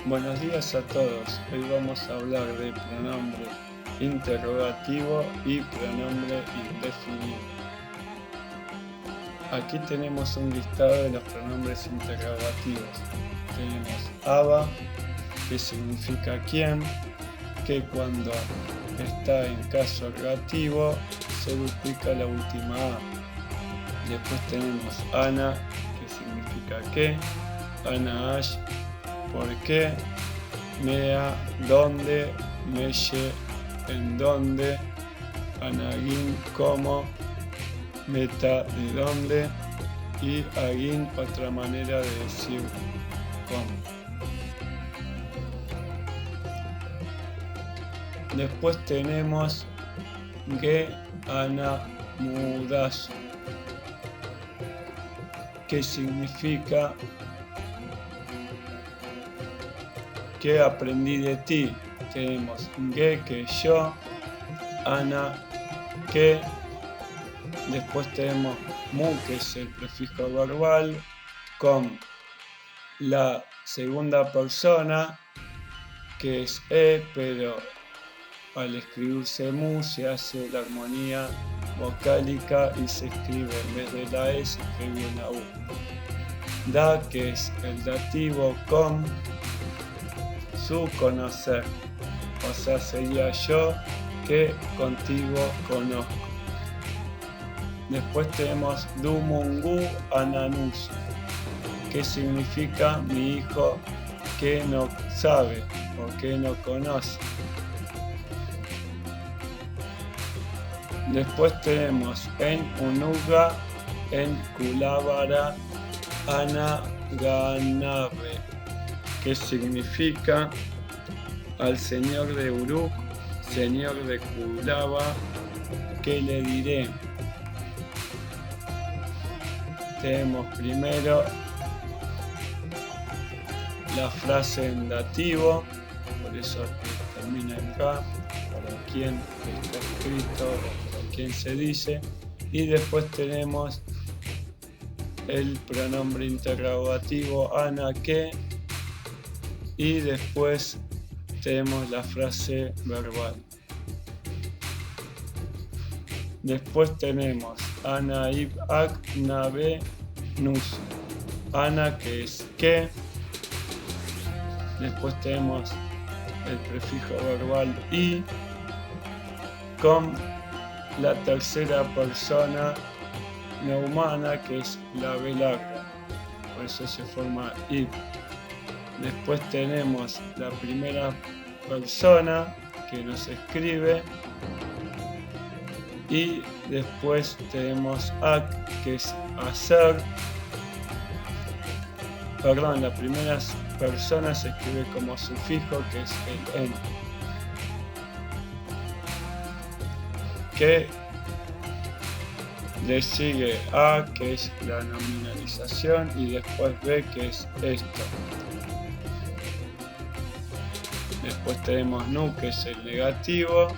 Buenos días a todos. Hoy vamos a hablar de pronombre interrogativo y pronombre indefinido. Aquí tenemos un listado de los pronombres interrogativos. Tenemos aba, que significa quién, que cuando está en caso relativo se duplica la última a. Después tenemos ana, que significa qué, anaash, por qué, mea, dónde, meye, en dónde, anagin, cómo, meta, de dónde, y agin, otra manera de decir cómo. Después tenemos ge, ana, mudash, que significa que aprendí de ti. Tenemos ge, que yo, ana, que, después tenemos mu, que es el prefijo verbal, con la segunda persona, que es pero al escribirse mu se hace la armonía vocálica y se escribe, en vez de la e, se escribe una u. Da, que es el dativo, con su conocer, o sea, sería yo que contigo conozco. Después tenemos dumungu ananus, que significa mi hijo que no sabe o que no conoce. Después tenemos en unuga, en kulabara, ana ganabe, que significa al señor de Uruk, señor de Kulaba, ¿qué le diré? Tenemos primero la frase en dativo, por eso que termina en K, para quién está escrito o para quién se dice, y después tenemos el pronombre interrogativo ana, que, y después tenemos la frase verbal. Después tenemos ana, ib, ak, nabe, nus. Ana, que es que. Después tenemos el prefijo verbal y, con la tercera persona no humana, que es la B larga, por eso se forma ib. Después tenemos la primera persona que nos escribe, y después tenemos ak, que es hacer. Perdón, la primera persona se escribe como sufijo, que es el en. Que le sigue a, que es la nominalización, y después b, que es esto. Después tenemos nu, que es el negativo,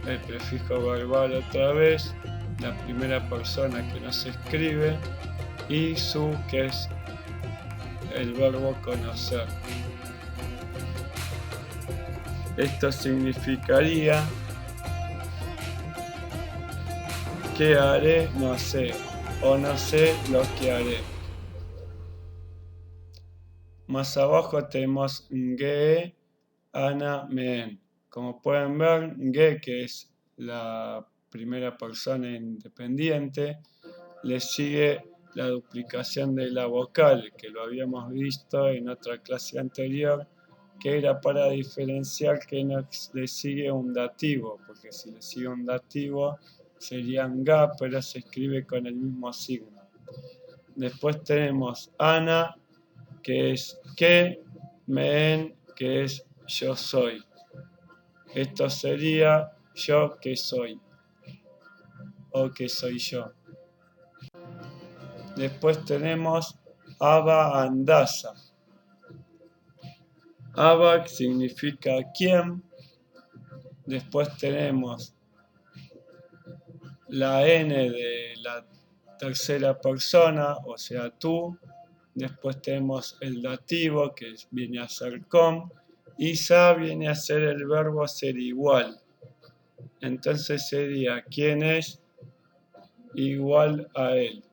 el prefijo verbal otra vez, la primera persona que nos escribe, y su, que es el verbo conocer. Esto significaría ¿qué haré? No sé, o no sé lo que haré. Más abajo tenemos ge, ana, meen. Como pueden ver, ge, que es la primera persona independiente, le sigue la duplicación de la vocal, que lo habíamos visto en otra clase anterior, que era para diferenciar que no le sigue un dativo, porque si le sigue un dativo sería ga, pero se escribe con el mismo signo. Después tenemos ana, que es que, meen, que es yo soy. Esto sería yo que soy, o que soy yo. Después tenemos aba andasa. Aba significa quién. Después tenemos la N de la tercera persona, o sea tú, después tenemos el dativo, que viene a ser com, y sa viene a ser el verbo ser igual. Entonces sería quién es igual a él,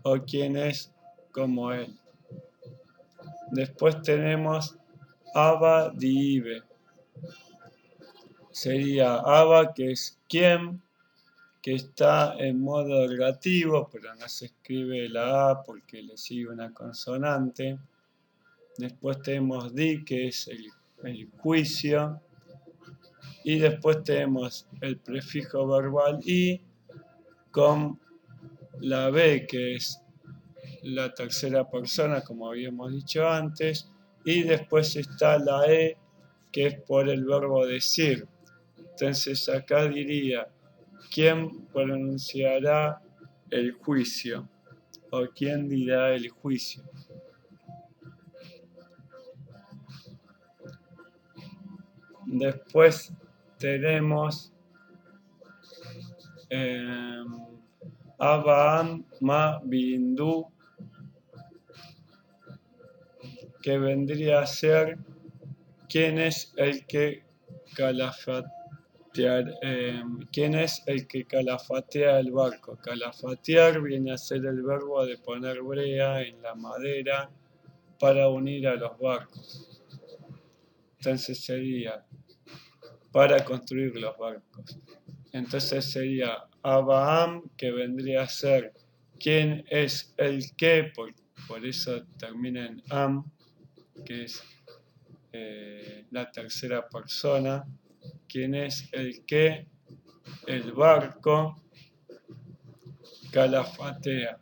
o quién es como él. Después tenemos aba diive. Sería aba, que es quién, que está en modo ergativo, pero no se escribe la A porque le sigue una consonante. Después tenemos di, que es el juicio. Y después tenemos el prefijo verbal i con la B, que es la tercera persona, como habíamos dicho antes. Y después está la E, que es por el verbo decir. Entonces acá diría, ¿quién pronunciará el juicio? ¿O quién dirá el juicio? Después tenemos Abraham ma bindu, que vendría a ser quién es el que calafatea el barco. Calafatear viene a ser el verbo de poner brea en la madera para unir a los barcos. Entonces sería para construir los barcos. Entonces sería Abraham, que vendría a ser quién es el que, por eso termina en am, que es la tercera persona. Quién es el que el barco calafatea.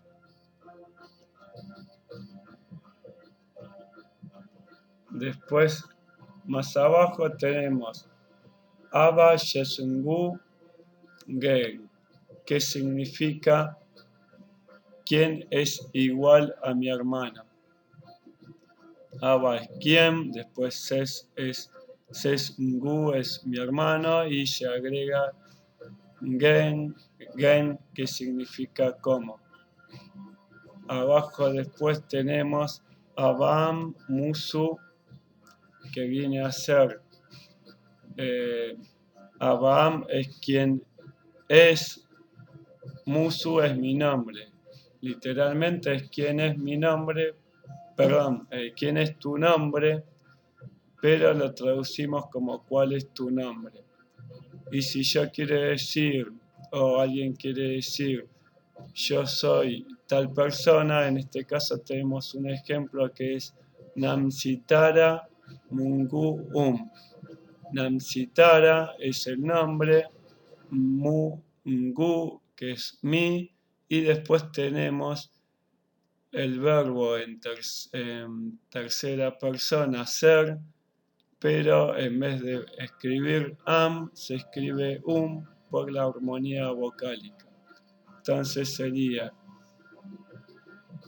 Después, más abajo tenemos Aba Yesungu Gel, que significa quién es igual a mi hermano. Aba es quién, después Ses-ngu es mi hermano y se agrega Gen, que significa como. Abajo después tenemos Abam Musu, que viene a ser Abam es quien es, Musu es mi nombre. Literalmente es quien es mi nombre, perdón, quién es tu nombre, pero lo traducimos como cuál es tu nombre. Y si yo quiero decir, o alguien quiere decir, yo soy tal persona, en este caso tenemos un ejemplo que es Namsitara Mungu Namsitara es el nombre, Mungu, que es mi, y después tenemos el verbo en tercera persona, ser, pero en vez de escribir am, se escribe por la armonía vocálica. Entonces sería,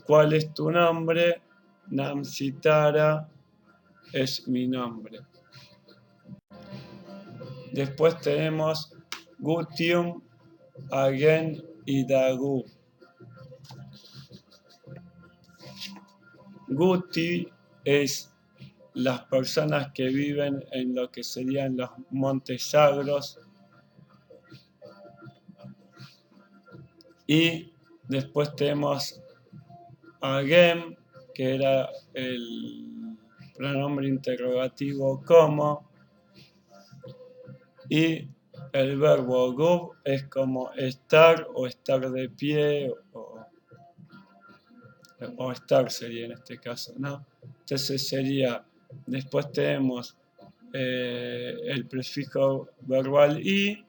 ¿cuál es tu nombre? Namsitara es mi nombre. Después tenemos Gutium, Agen y Dagu. Guti es las personas que viven en lo que serían los montes sagros. Y después tenemos Agem, que era el pronombre interrogativo como. Y el verbo gub es como estar o estar de pie o estar sería en este caso, ¿no? Entonces sería, después tenemos el prefijo verbal i,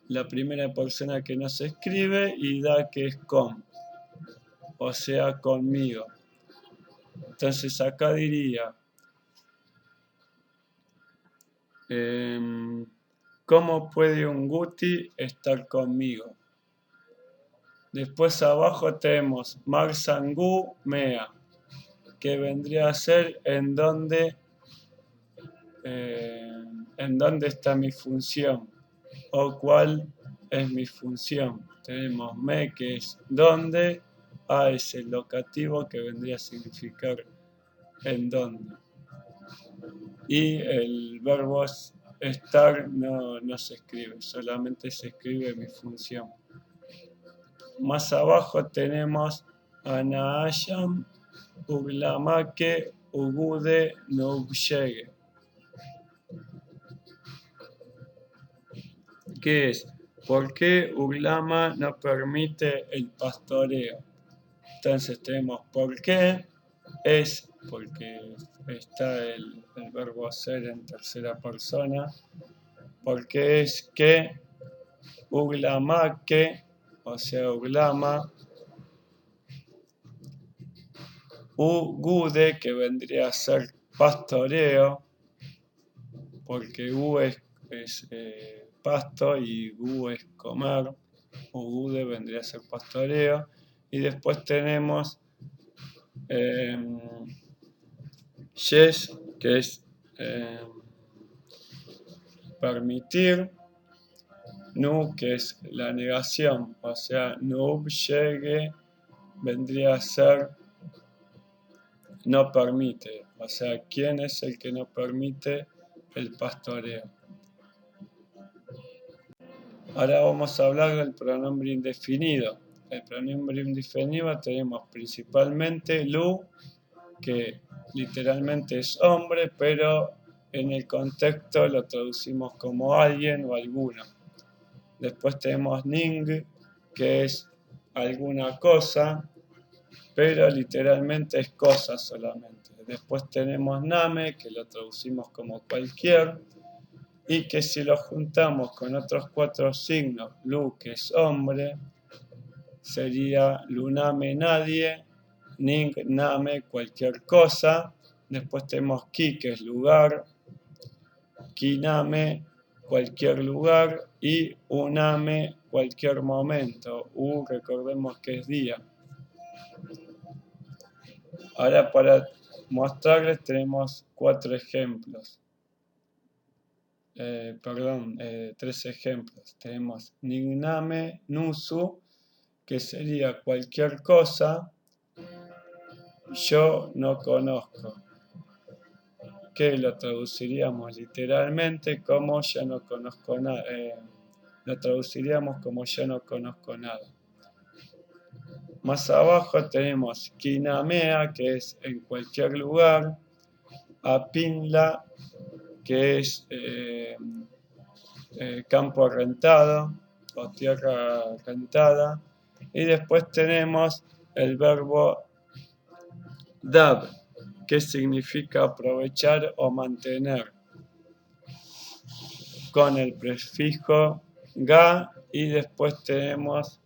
la primera persona que no se escribe, y da, que es con, o sea, conmigo. Entonces acá diría, ¿cómo puede un guti estar conmigo? Después abajo tenemos Marsangu Mea, que vendría a ser en dónde está mi función, o cuál es mi función. Tenemos me, que es dónde, A es el locativo que vendría a significar en dónde. Y el verbo estar no se escribe, solamente se escribe mi función. Más abajo tenemos Anayam Uglamake Ugude Nubshege. ¿Qué es? ¿Por qué Uglama no permite el pastoreo? Entonces tenemos por qué, es porque está el verbo ser en tercera persona, porque es que Uglamake, o sea, Uglama, Ugude, que vendría a ser pastoreo, porque U es pasto y Gu es comer, Ugude vendría a ser pastoreo, y después tenemos Yes, que es permitir, Nu, que es la negación, o sea, Nub llegue vendría a ser no permite, o sea, ¿quién es el que no permite el pastoreo? Ahora vamos a hablar del pronombre indefinido. El pronombre indefinido tenemos principalmente Lu, que literalmente es hombre, pero en el contexto lo traducimos como alguien o alguno. Después tenemos Ning, que es alguna cosa, pero literalmente es cosa solamente. Después tenemos Name, que lo traducimos como cualquier, y que si lo juntamos con otros 4 signos, Lu, que es hombre, sería Luname nadie, Ning Name cualquier cosa. Después tenemos Ki, que es lugar, Kiname cualquier lugar y Uname cualquier momento. Recordemos que es día. Ahora para mostrarles tenemos 4 ejemplos. 3 ejemplos. Tenemos Nigname Nusu, que sería cualquier cosa, yo no conozco, que lo traduciríamos literalmente como yo no conozco nada. Lo traduciríamos como yo no conozco nada. Más abajo tenemos Kinamea, que es en cualquier lugar, Apinla, que es campo rentado o tierra rentada, y después tenemos el verbo dab, que significa aprovechar o mantener, con el prefijo ga, y después tenemos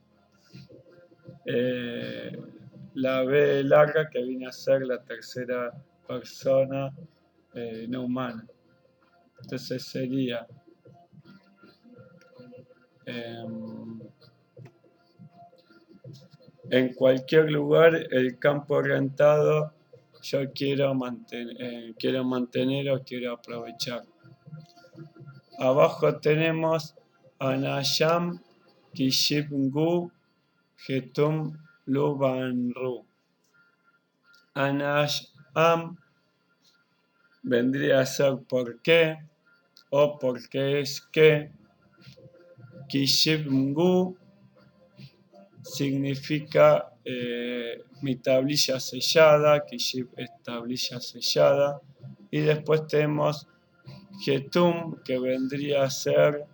la B larga, que viene a ser la tercera persona no humana. Entonces sería en cualquier lugar el campo rentado yo quiero mantener o quiero aprovechar. Abajo tenemos Anayam Kishibngu Getum Lubanru. Anayam vendría a ser por qué o porque es que. Kishibngu significa mi tablilla sellada, Kishib es tablilla sellada, y después tenemos Getum, que vendría a ser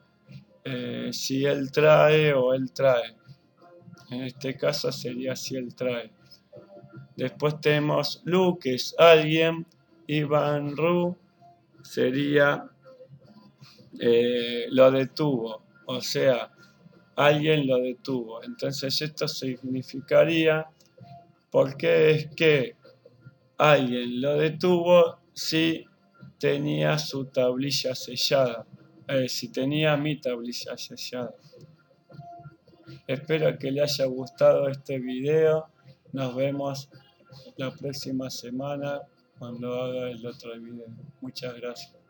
si él trae o él trae. En este caso sería si él trae. Después tenemos Lu, que es alguien, y Banru sería lo detuvo, o sea, alguien lo detuvo. Entonces esto significaría, ¿por qué es que alguien lo detuvo si tenía su tablilla sellada? Si tenía mi tablilla sellada. Espero que le haya gustado este video. Nos vemos la próxima semana cuando haga el otro video. Muchas gracias.